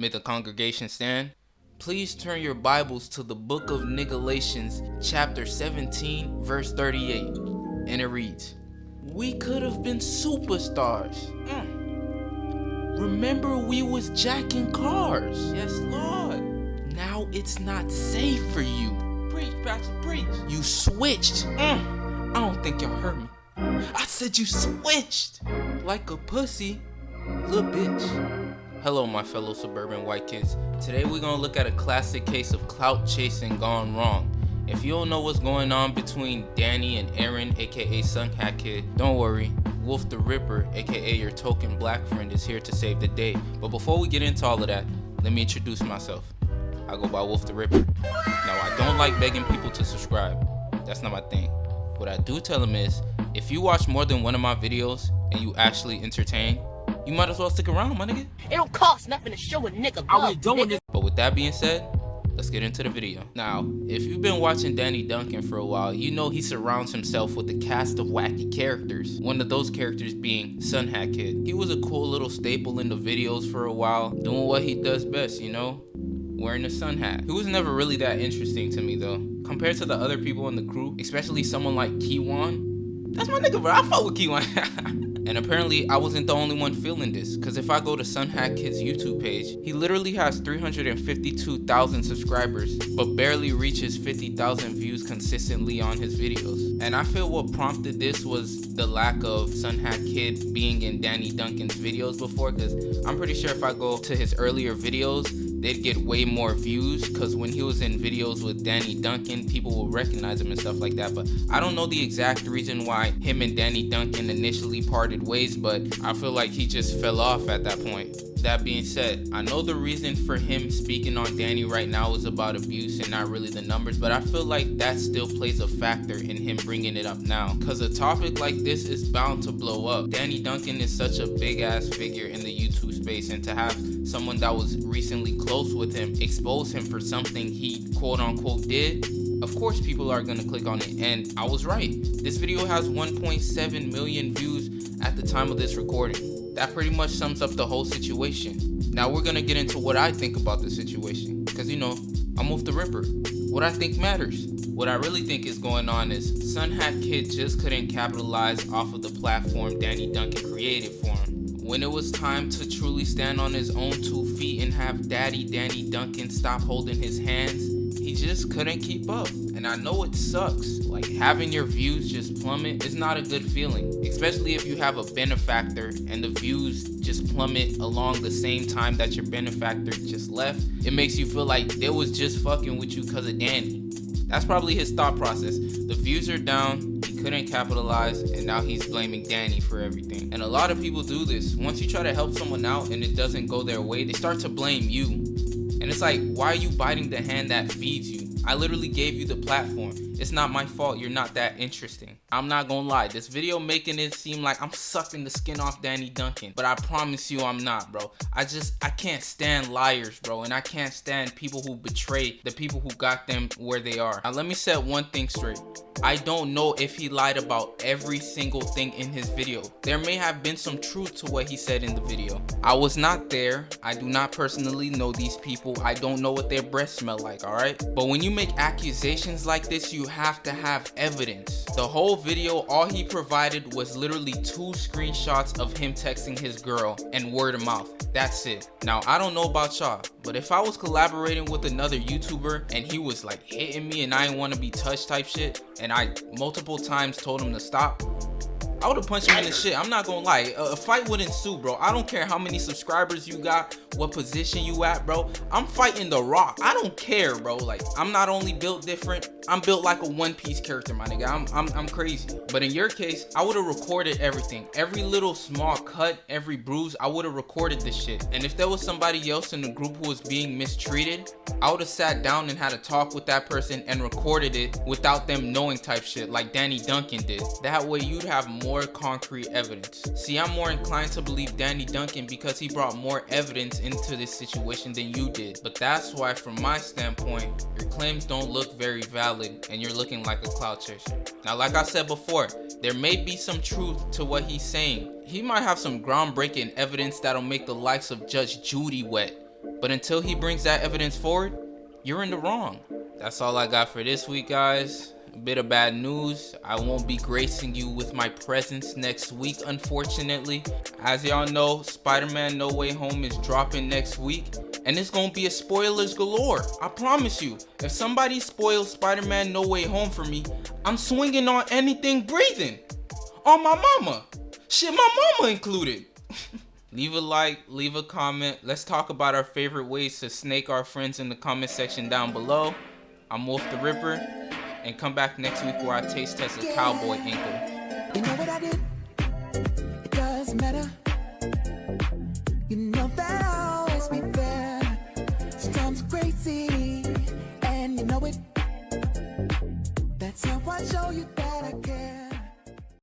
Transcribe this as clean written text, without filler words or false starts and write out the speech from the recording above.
May the congregation stand. Please turn your Bibles to the book of Galatians, chapter 17, verse 38. And it reads, "We could have been superstars. Remember we was jacking cars. Yes, Lord. Now it's not safe for you. Preach, Pastor, preach. You switched. I don't think y'all heard me. I said you switched. Like a pussy, little bitch." Hello, my fellow suburban white kids. Today we're gonna look at a classic case of clout chasing gone wrong. If you don't know what's going on between Danny and Aaron, aka Sunhatkid, don't worry. Wulf the Ripper, aka your token black friend, is here to save the day. But before we get into all of that, let me introduce myself. I go by Wulf the Ripper. Now, I don't like begging people to subscribe. That's not my thing. What I do tell them is, if you watch more than one of my videos and you actually entertain, you might as well stick around, my nigga. It don't cost nothing to show a nigga love, nigga. But with that being said, let's get into the video. Now, if you've been watching Danny Duncan for a while, you know he surrounds himself with a cast of wacky characters. One of those characters being sunhatkid. He was a cool little staple in the videos for a while, doing what he does best, you know? Wearing a sun hat. He was never really that interesting to me though. Compared to the other people in the crew, especially someone like Kiwan. That's my nigga, bro. I fuck with Kiwan. And apparently I wasn't the only one feeling this, because if I go to sunhatkid's YouTube page, he literally has 352,000 subscribers, but barely reaches 50,000 views consistently on his videos. And I feel what prompted this was the lack of sunhatkid being in Danny Duncan's videos before, because I'm pretty sure if I go to his earlier videos, they'd get way more views, because when he was in videos with Danny Duncan, people will recognize him and stuff like that. But I don't know the exact reason why him and Danny Duncan initially parted ways, but I feel like he just fell off at that point. That being said, I know the reason for him speaking on Danny right now is about abuse and not really the numbers, but I feel like that still plays a factor in him bringing it up now, because a topic like this is bound to blow up. Danny Duncan is such a big ass figure in the YouTube space, and to have someone that was recently close with him expose him for something he quote unquote did, of course people are gonna click on it, and I was right. This video has 1.7 million views at the time of this recording. That pretty much sums up the whole situation. Now we're gonna get into what I think about the situation, because you know, I'm Wulf the Ripper. What I think matters. What I really think is going on is sunhatkid just couldn't capitalize off of the platform Danny Duncan created for him. When it was time to truly stand on his own 2 feet and have Daddy Danny Duncan stop holding his hands, he just couldn't keep up. And I know it sucks. Like, having your views just plummet is not a good feeling, especially if you have a benefactor and the views just plummet along the same time that your benefactor just left. It makes you feel like they was just fucking with you because of Danny. That's probably his thought process. The views are down, he couldn't capitalize, and now he's blaming Danny for everything. And a lot of people do this. Once you try to help someone out and it doesn't go their way, they start to blame you. And it's like, why are you biting the hand that feeds you? I literally gave you the platform. It's not my fault you're not that interesting. I'm not gonna lie, this video making it seem like I'm sucking the skin off Danny Duncan, but I promise you I'm not, bro. I can't stand liars, bro, and I can't stand people who betray the people who got them where they are. Now let me set one thing straight. I don't know if he lied about every single thing in his video. There may have been some truth to what he said in the video. I was not there. I do not personally know these people. I don't know what their breath smell like, alright? But when you make accusations like this, you have to have evidence. The whole video, all he provided was literally 2 screenshots of him texting his girl and word of mouth. That's it. Now, I don't know about y'all, but if I was collaborating with another YouTuber and he was like hitting me and I didn't want to be touched type shit, and I multiple times told him to stop, I would have punched him in the shit. I'm not gonna lie. A fight would ensue, bro. I don't care how many subscribers you got, what position you at, bro. I'm fighting The Rock. I don't care, bro. Like, I'm not only built different, I'm built like a One Piece character, my nigga. I'm crazy. But in your case, I would have recorded everything. Every little small cut, every bruise, I would have recorded this shit. And if there was somebody else in the group who was being mistreated, I would have sat down and had a talk with that person and recorded it without them knowing type shit, like Danny Duncan did. That way you'd have more concrete evidence. See, I'm more inclined to believe Danny Duncan because he brought more evidence into this situation than you did. But that's why, from my standpoint, your claims don't look very valid and you're looking like a clout chaser. Now, like I said before, there may be some truth to what he's saying. He might have some groundbreaking evidence that'll make the likes of Judge Judy wet. But until he brings that evidence forward, you're in the wrong. That's all I got for this week, guys. A bit of bad news. I won't be gracing you with my presence next week, unfortunately. As y'all know, Spider-Man No Way Home is dropping next week. And it's gonna be a spoilers galore. I promise you. If somebody spoils Spider-Man No Way Home for me, I'm swinging on anything breathing. On my mama. Shit, my mama included. Leave a like, leave a comment. Let's talk about our favorite ways to snake our friends in the comment section down below. I'm Wulf the Ripper. And come back next week where I taste test a cowboy ankle. You know what I did? It does matter.